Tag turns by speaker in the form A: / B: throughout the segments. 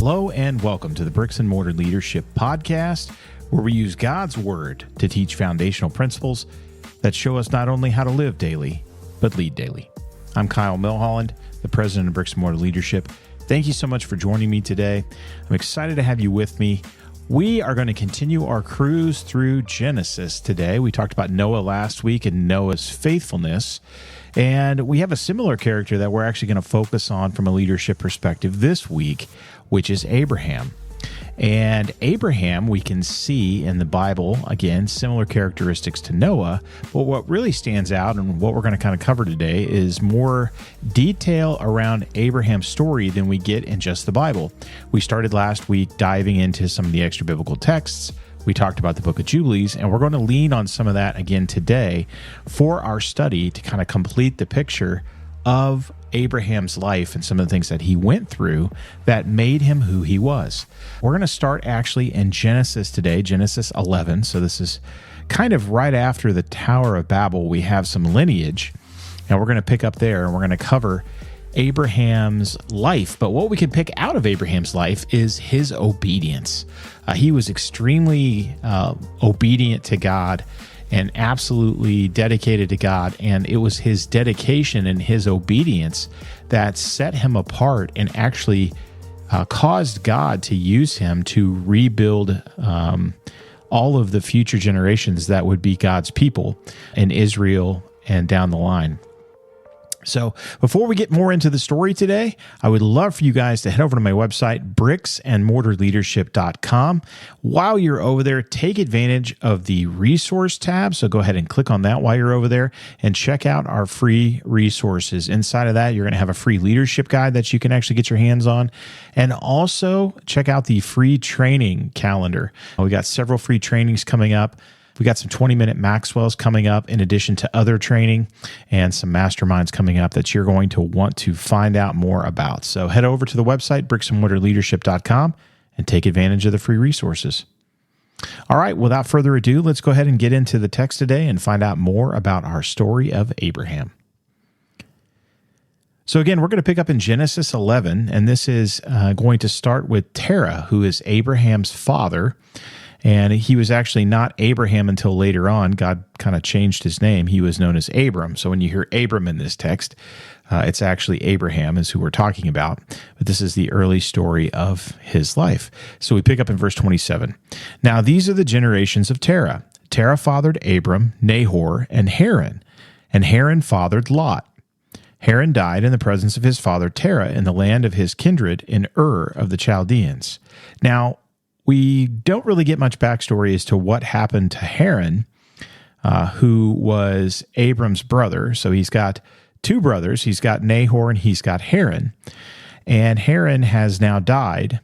A: Hello and welcome to the Bricks and Mortar Leadership Podcast, where we use God's Word to teach foundational principles that show us not only how to live daily, but lead daily. I'm Kyle Milholland, the president of Bricks and Mortar Leadership. Thank you so much for joining me today. I'm excited to have you with me. We are going to continue our cruise through Genesis today. We talked about Noah last week and Noah's faithfulness. And we have a similar character that we're actually going to focus on from a leadership perspective this week, which is Abraham. And Abraham, we can see in the Bible, again, similar characteristics to Noah. But what really stands out and what we're going to kind of cover today is more detail around Abraham's story than we get in just the Bible. We started last week diving into some of the extra biblical texts. We talked about the book of Jubilees, and we're going to lean on some of that again today for our study to kind of complete the picture of Abraham's life and some of the things that he went through that made him who he was. We're going to start actually in Genesis today, Genesis 11. So this is kind of right after the Tower of Babel. We have some lineage, and we're going to pick up there, and we're going to cover Abraham's life. But what we can pick out of Abraham's life is his obedience. He was extremely obedient to God and absolutely dedicated to God. And it was his dedication and his obedience that set him apart and actually caused God to use him to rebuild all of the future generations that would be God's people in Israel and down the line. So before we get more into the story today, I would love for you guys to head over to my website, bricksandmortarleadership.com. While you're over there, take advantage of the resource tab. So go ahead and click on that while you're over there and check out our free resources. Inside of that, you're going to have a free leadership guide that you can actually get your hands on. And also check out the free training calendar. We got several free trainings coming up. We got some 20-minute Maxwells coming up in addition to other training and some masterminds coming up that you're going to want to find out more about. So head over to the website, bricksandmortarleadership.com, and take advantage of the free resources. All right, without further ado, let's go ahead and get into the text today and find out more about our story of Abraham. So again, we're going to pick up in Genesis 11, and this is going to start with Terah, who is Abraham's father. And he was actually not Abraham until later on. God kind of changed his name. He was known as Abram. So when you hear Abram in this text, it's actually Abraham is who we're talking about. But this is the early story of his life. So we pick up in verse 27. Now these are the generations of Terah. Terah fathered Abram, Nahor, and Haran. And Haran fathered Lot. Haran died in the presence of his father Terah in the land of his kindred in Ur of the Chaldeans. Now, we don't really get much backstory as to what happened to Haran, who was Abram's brother. So he's got two brothers. He's got Nahor and he's got Haran. And Haran has now died.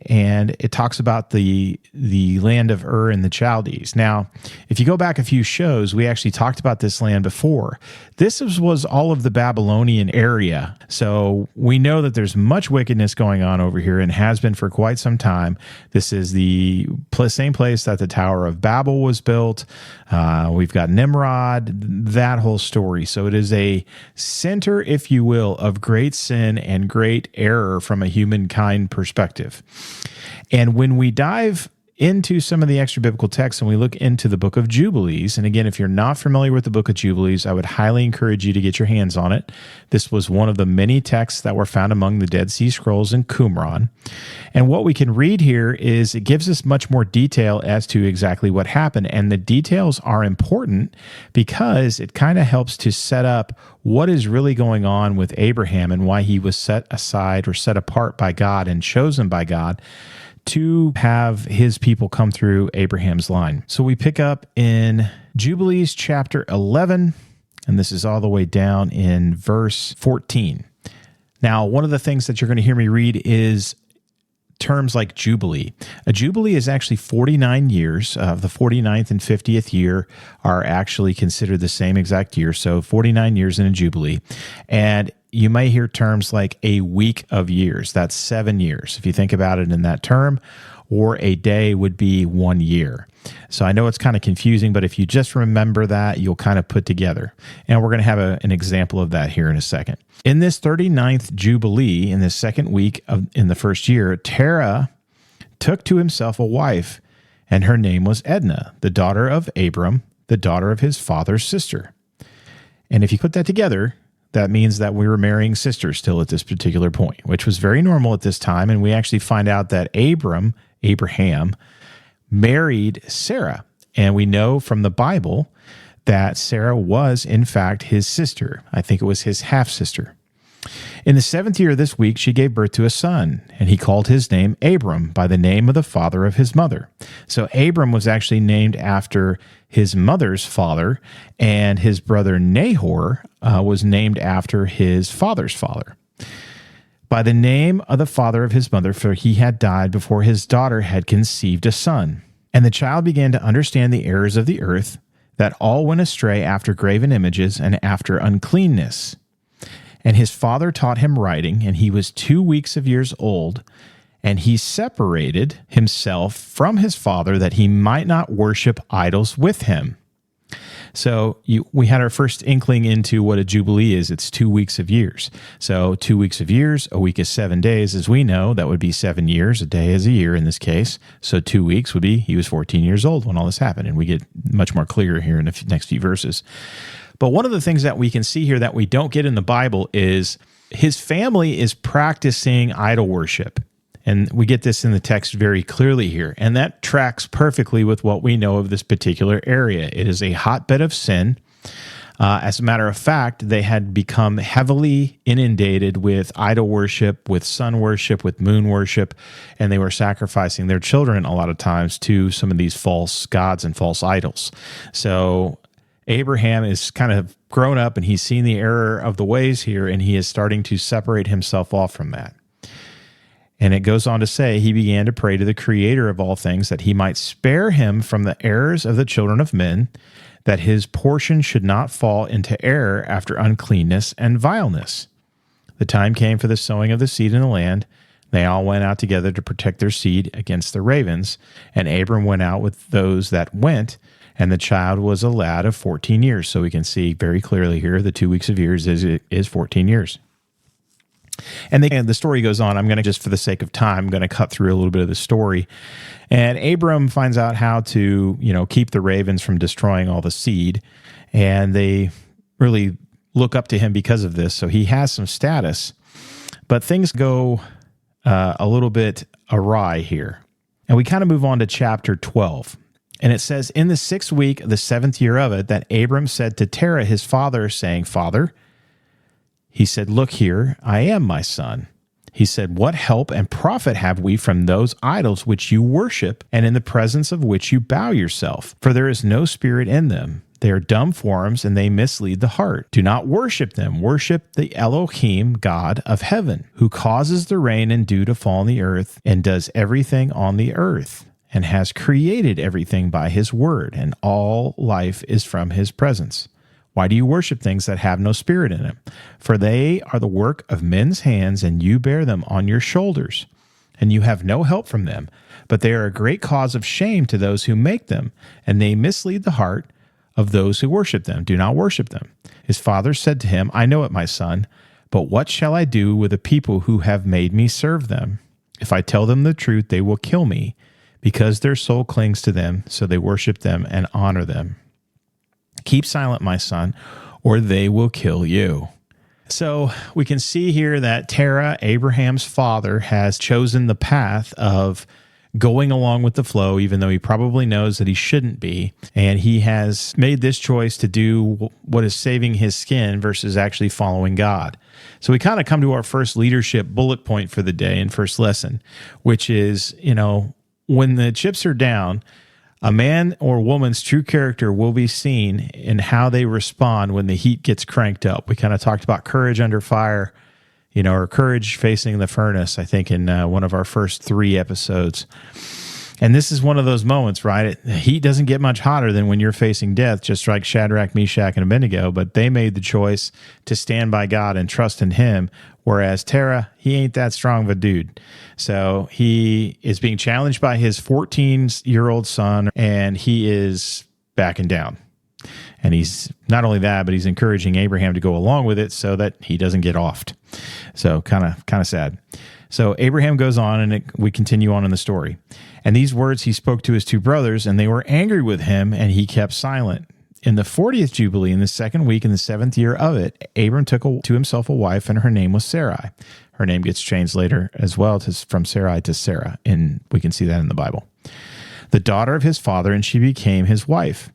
A: And it talks about the land of Ur and the Chaldees. Now, if you go back a few shows, we actually talked about this land before. This was all of the Babylonian area. So we know that there's much wickedness going on over here and has been for quite some time. This is the same place that the Tower of Babel was built. We've got Nimrod, that whole story. So it is a center, if you will, of great sin and great error from a humankind perspective. And when we dive into some of the extra biblical texts and we look into the book of Jubilees, and again, if you're not familiar with the book of Jubilees, I would highly encourage you to get your hands on it. This was one of the many texts that were found among the Dead Sea Scrolls in Qumran. And what we can read here is it gives us much more detail as to exactly what happened. And the details are important because it kind of helps to set up what is really going on with Abraham and why he was set aside or set apart by God and chosen by God to have his people come through Abraham's line. So we pick up in Jubilees chapter 11, and this is all the way down in verse 14. Now, one of the things that you're going to hear me read is terms like Jubilee. A Jubilee is actually 49 years. The 49th and 50th year are actually considered the same exact year, so 49 years in a Jubilee. And you may hear terms like a week of years. That's 7 years, if you think about it in that term. or a day would be 1 year. So I know it's kind of confusing, but if you just remember that, you'll kind of put together. And we're going to have an example of that here in a second. In this 39th Jubilee, in the second week in the first year, Terah took to himself a wife, and her name was Edna, the daughter of Abram, the daughter of his father's sister. And if you put that together, that means that we were marrying sisters still at this particular point, which was very normal at this time. And we actually find out that Abraham, married Sarah. And we know from the Bible that Sarah was, in fact, his sister. I think it was his half-sister. In the 7th year of this week, she gave birth to a son, and he called his name Abram, by the name of the father of his mother. So Abram was actually named after his mother's father, and his brother Nahor was named after his father's father, by the name of the father of his mother, for he had died before his daughter had conceived a son. And the child began to understand the errors of the earth, that all went astray after graven images and after uncleanness. And his father taught him writing, and he was 2 weeks of years old, and he separated himself from his father that he might not worship idols with him. So we had our first inkling into what a Jubilee is. It's 2 weeks of years. So 2 weeks of years, a week is 7 days. As we know, that would be 7 years. A day is a year in this case. So 2 weeks would be, he was 14 years old when all this happened. And we get much more clear here in the next few verses. But one of the things that we can see here that we don't get in the Bible is his family is practicing idol worship. And we get this in the text very clearly here. And that tracks perfectly with what we know of this particular area. It is a hotbed of sin. As a matter of fact, they had become heavily inundated with idol worship, with sun worship, with moon worship, and they were sacrificing their children a lot of times to some of these false gods and false idols. So Abraham is kind of grown up, and he's seen the error of the ways here, and he is starting to separate himself off from that. And it goes on to say, he began to pray to the Creator of all things that he might spare him from the errors of the children of men, that his portion should not fall into error after uncleanness and vileness. The time came for the sowing of the seed in the land. They all went out together to protect their seed against the ravens, and Abram went out with those that went, and the child was a lad of 14 years. So we can see very clearly here the 2 weeks of years is 14 years. And the story goes on. I'm going to, just for the sake of time, I'm going to cut through a little bit of the story. And Abram finds out how to, keep the ravens from destroying all the seed. And they really look up to him because of this. So he has some status. But things go a little bit awry here. And we kind of move on to chapter 12. And it says, in the 6th week of the 7th year of it, that Abram said to Terah his father, saying, Father, he said, look here, I am my son. He said, what help and profit have we from those idols which you worship, and in the presence of which you bow yourself? For there is no spirit in them. They are dumb forms, and they mislead the heart. Do not worship them. Worship the Elohim, God of heaven, who causes the rain and dew to fall on the earth, and does everything on the earth, and has created everything by his word, and all life is from his presence. Why do you worship things that have no spirit in them? For they are the work of men's hands, and you bear them on your shoulders. And you have no help from them, but they are a great cause of shame to those who make them, and they mislead the heart of those who worship them. Do not worship them. His father said to him, I know it, my son, but what shall I do with the people who have made me serve them? If I tell them the truth, they will kill me, because their soul clings to them, so they worship them and honor them. Keep silent, my son, or they will kill you. So we can see here that Terah, Abraham's father, has chosen the path of going along with the flow, even though he probably knows that he shouldn't be. And he has made this choice to do what is saving his skin versus actually following God. So we kind of come to our first leadership bullet point for the day and first lesson, which is, when the chips are down, a man or woman's true character will be seen in how they respond when the heat gets cranked up. We kind of talked about courage under fire, or courage facing the furnace, I think, in one of our first 3 episodes. And this is one of those moments, right? The heat doesn't get much hotter than when you're facing death, just like Shadrach, Meshach, and Abednego, but they made the choice to stand by God and trust in him, whereas Terah, he ain't that strong of a dude. So he is being challenged by his 14-year-old son, and he is backing down. And he's not only that, but he's encouraging Abraham to go along with it so that he doesn't get offed. So kind of sad. So Abraham goes on, and we continue on in the story. And these words he spoke to his two brothers, and they were angry with him, and he kept silent. In the 40th Jubilee, in the second week, in the 7th year of it, Abram took to himself a wife, and her name was Sarai. Her name gets changed later as well from Sarai to Sarah, and we can see that in the Bible. The daughter of his father, and she became his wife.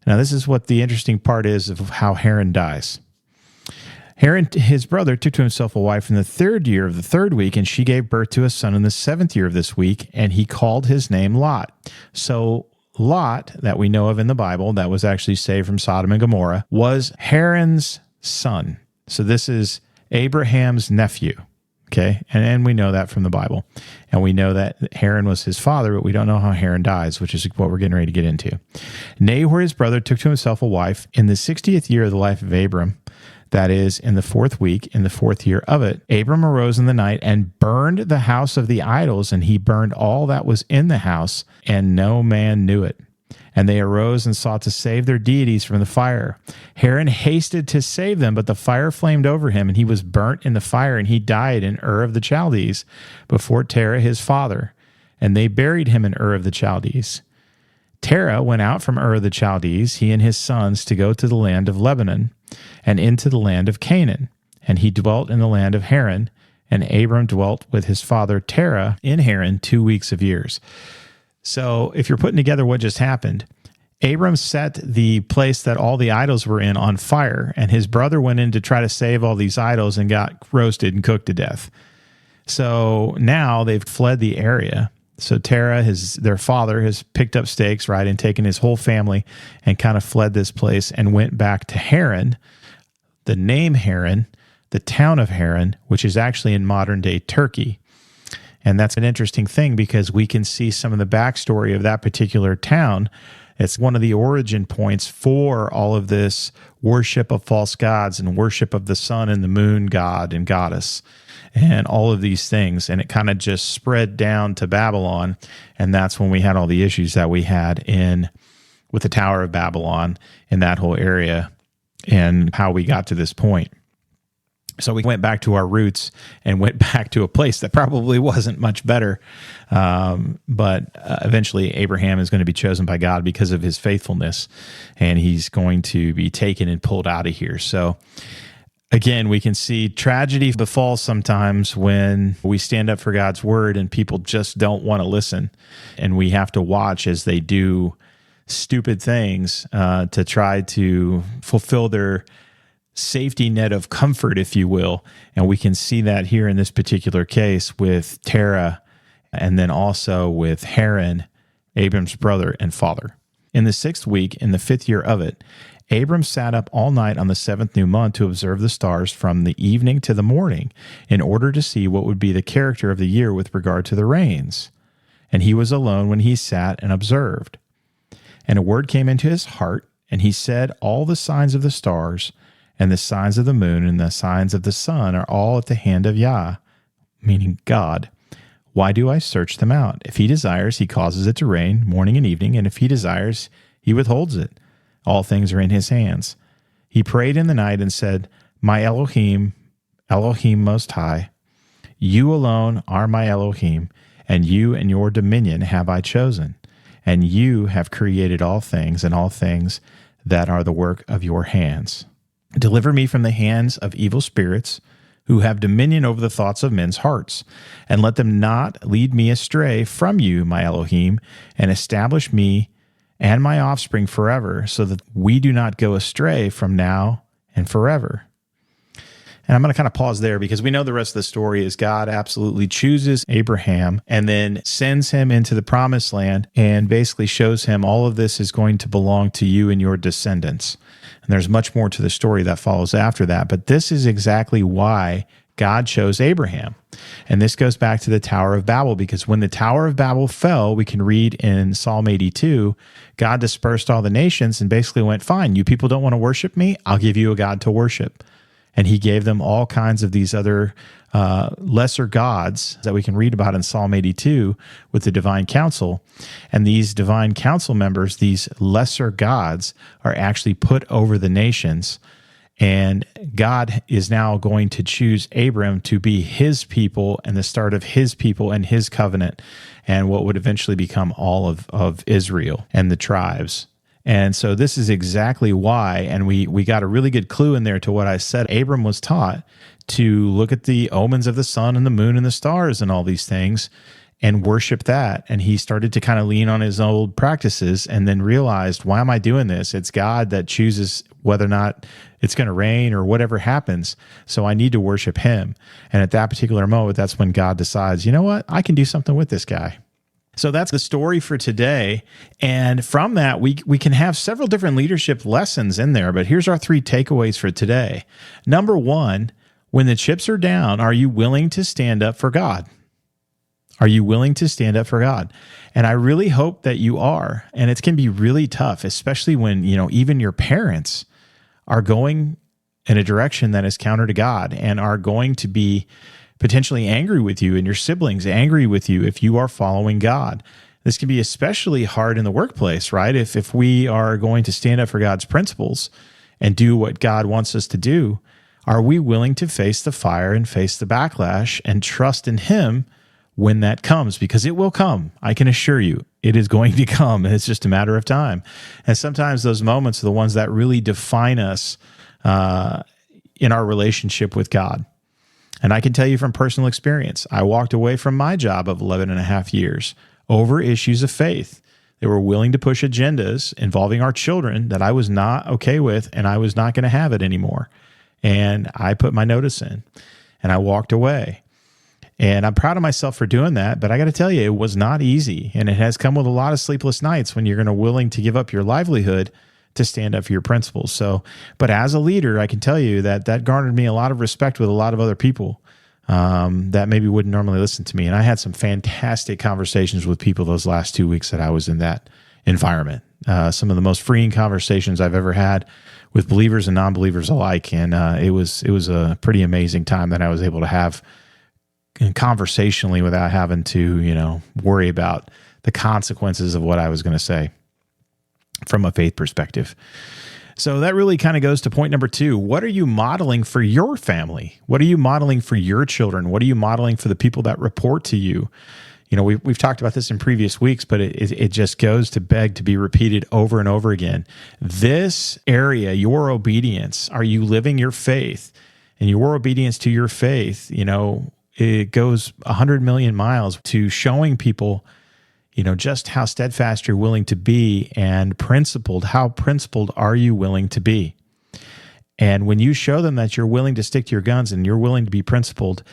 A: Now, this is what the interesting part is of how Haran dies. Haran, his brother, took to himself a wife in the 3rd year of the 3rd week, and she gave birth to a son in the 7th year of this week, and he called his name Lot. So Lot, that we know of in the Bible, that was actually saved from Sodom and Gomorrah, was Haran's son. So this is Abraham's nephew. Okay, and we know that from the Bible. And we know that Haran was his father, but we don't know how Haran dies, which is what we're getting ready to get into. Nahor, his brother, took to himself a wife in the 60th year of the life of Abram, that is, in the 4th week, in the 4th year of it. Abram arose in the night and burned the house of the idols, and he burned all that was in the house, and no man knew it. And they arose and sought to save their deities from the fire. Haran hasted to save them, but the fire flamed over him, and he was burnt in the fire, and he died in Ur of the Chaldees before Terah his father. And they buried him in Ur of the Chaldees. Terah went out from Ur of the Chaldees, he and his sons, to go to the land of Lebanon and into the land of Canaan. And he dwelt in the land of Haran, and Abram dwelt with his father Terah in Haran 2 weeks of years. So if you're putting together what just happened, Abram set the place that all the idols were in on fire, and his brother went in to try to save all these idols and got roasted and cooked to death. So now they've fled the area. So Terah, their father, has picked up stakes, right, and taken his whole family and kind of fled this place and went back to Haran, the name Haran, the town of Haran, which is actually in modern-day Turkey. And that's an interesting thing because we can see some of the backstory of that particular town. It's one of the origin points for all of this worship of false gods and worship of the sun and the moon god and goddess and all of these things. And it kind of just spread down to Babylon. And that's when we had all the issues that we had with the Tower of Babylon in that whole area and how we got to this point. So we went back to our roots and went back to a place that probably wasn't much better. But eventually Abraham is going to be chosen by God because of his faithfulness, and he's going to be taken and pulled out of here. So again, we can see tragedy befalls sometimes when we stand up for God's word and people just don't want to listen. And we have to watch as they do stupid things to try to fulfill their safety net of comfort, if you will. And we can see that here in this particular case with Terah and then also with Haran, Abram's brother and father. In the 6th week, in the 5th year of it, Abram sat up all night on the 7th new month to observe the stars from the evening to the morning in order to see what would be the character of the year with regard to the rains. And he was alone when he sat and observed. And a word came into his heart, and he said, all the signs of the stars and the signs of the moon and the signs of the sun are all at the hand of Yah, meaning God. Why do I search them out? If he desires, he causes it to rain morning and evening, and if he desires, he withholds it. All things are in his hands. He prayed in the night and said, my Elohim, Elohim Most High, you alone are my Elohim, and you and your dominion have I chosen, and you have created all things and all things that are the work of your hands. Deliver me from the hands of evil spirits who have dominion over the thoughts of men's hearts, and let them not lead me astray from you, my Elohim, and establish me and my offspring forever, so that we do not go astray from now and forever. And I'm going to kind of pause there because we know the rest of the story is God absolutely chooses Abraham and then sends him into the promised land and basically shows him all of this is going to belong to you and your descendants. And there's much more to the story that follows after that. But this is exactly why God chose Abraham. And this goes back to the Tower of Babel, because when the Tower of Babel fell, we can read in Psalm 82, God dispersed all the nations and basically went, fine, you people don't want to worship me, I'll give you a God to worship. And he gave them all kinds of these other lesser gods that we can read about in Psalm 82 with the divine council. And these divine council members, these lesser gods, are actually put over the nations. And God is now going to choose Abram to be his people and the start of his people and his covenant and what would eventually become all of Israel and the tribes. And so this is exactly why, and we got a really good clue in there to what I said. Abram was taught to look at the omens of the sun and the moon and the stars and all these things and worship that. And he started to kind of lean on his old practices and then realized, why am I doing this? It's God that chooses whether or not it's going to rain or whatever happens. So I need to worship him. And at that particular moment, that's when God decides, you know what? I can do something with this guy. So that's the story for today. And from that, we can have several different leadership lessons in there. But here's our 3 takeaways for today. Number 1, when the chips are down, are you willing to stand up for God? Are you willing to stand up for God? And I really hope that you are. And it can be really tough, especially when, even your parents are going in a direction that is counter to God and are going to be potentially angry with you, and your siblings angry with you if you are following God. This can be especially hard in the workplace, right? If we are going to stand up for God's principles and do what God wants us to do, are we willing to face the fire and face the backlash and trust in him when that comes? Because it will come. I can assure you, it is going to come. It's just a matter of time. And sometimes those moments are the ones that really define us in our relationship with God. And I can tell you from personal experience, I walked away from my job of 11 and a half years over issues of faith. They were willing to push agendas involving our children that I was not okay with, and I was not going to have it anymore. And I put my notice in, and I walked away. And I'm proud of myself for doing that, but I got to tell you, it was not easy. And it has come with a lot of sleepless nights when you're willing to give up your livelihood to stand up for your principles. So, but as a leader, I can tell you that garnered me a lot of respect with a lot of other people that maybe wouldn't normally listen to me. And I had some fantastic conversations with people those last 2 weeks that I was in that environment. Some of the most freeing conversations I've ever had with believers and non-believers alike. And it was a pretty amazing time that I was able to have conversationally without having to, worry about the consequences of what I was going to say from a faith perspective. So that really kind of goes to point number 2. What are you modeling for your family? What are you modeling for your children? What are you modeling for the people that report to you? We've talked about this in previous weeks, but it just goes to beg to be repeated over and over again. This area, your obedience, are you living your faith? And your obedience to your faith, it goes 100 million miles to showing people just how steadfast you're willing to be and principled. How principled are you willing to be? And when you show them that you're willing to stick to your guns and you're willing to be principled,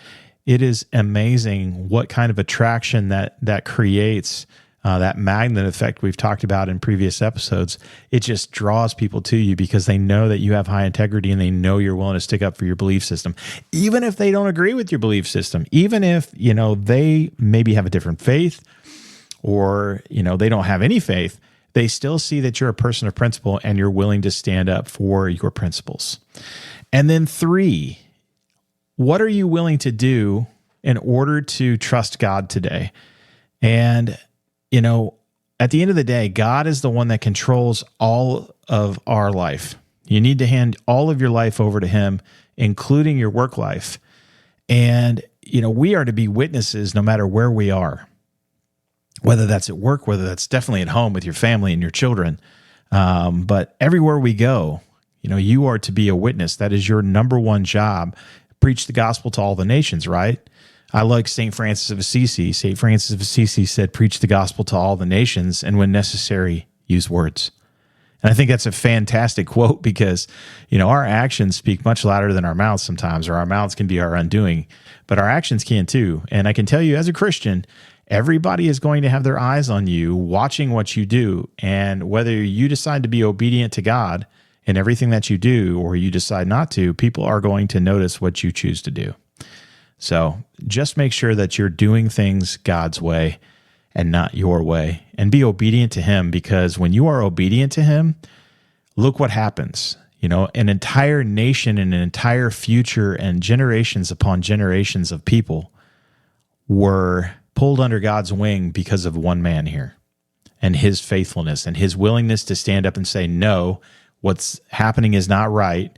A: it is amazing what kind of attraction that creates, that magnet effect we've talked about in previous episodes. It just draws people to you because they know that you have high integrity and they know you're willing to stick up for your belief system. Even if they don't agree with your belief system, even if, they maybe have a different faith, or, they don't have any faith, they still see that you're a person of principle and you're willing to stand up for your principles. And then 3, what are you willing to do in order to trust God today? And, at the end of the day, God is the one that controls all of our life. You need to hand all of your life over to him, including your work life. And, we are to be witnesses no matter where we are. Whether that's at work, whether that's definitely at home with your family and your children. But everywhere we go, you are to be a witness. That is your number one job. Preach the gospel to all the nations, right? I like St. Francis of Assisi. St. Francis of Assisi said, preach the gospel to all the nations, and when necessary, use words. And I think that's a fantastic quote because, our actions speak much louder than our mouths sometimes, or our mouths can be our undoing, but our actions can too. And I can tell you as a Christian, everybody is going to have their eyes on you, watching what you do. And whether you decide to be obedient to God in everything that you do, or you decide not to, people are going to notice what you choose to do. So just make sure that you're doing things God's way and not your way, and be obedient to him, because when you are obedient to him, look what happens. An entire nation and an entire future and generations upon generations of people were pulled under God's wing because of one man here and his faithfulness and his willingness to stand up and say, no, what's happening is not right.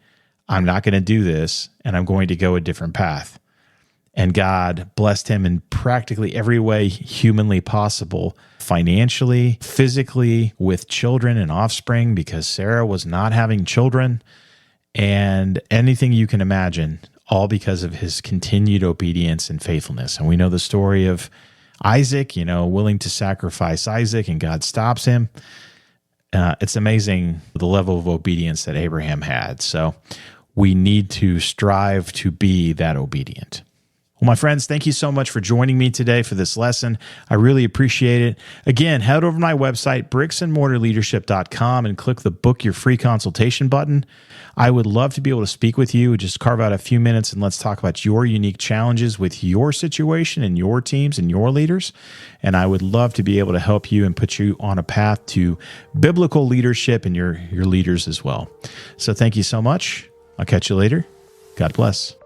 A: I'm not going to do this, and I'm going to go a different path. And God blessed him in practically every way humanly possible, financially, physically, with children and offspring, because Sarah was not having children, and anything you can imagine, all because of his continued obedience and faithfulness. And we know the story of Isaac, willing to sacrifice Isaac, and God stops him. It's amazing the level of obedience that Abraham had. So we need to strive to be that obedient. Well, my friends, thank you so much for joining me today for this lesson. I really appreciate it. Again, head over to my website, bricksandmortarleadership.com, and click the Book Your Free Consultation button. I would love to be able to speak with you. Just carve out a few minutes and let's talk about your unique challenges with your situation and your teams and your leaders. And I would love to be able to help you and put you on a path to biblical leadership and your leaders as well. So thank you so much. I'll catch you later. God bless.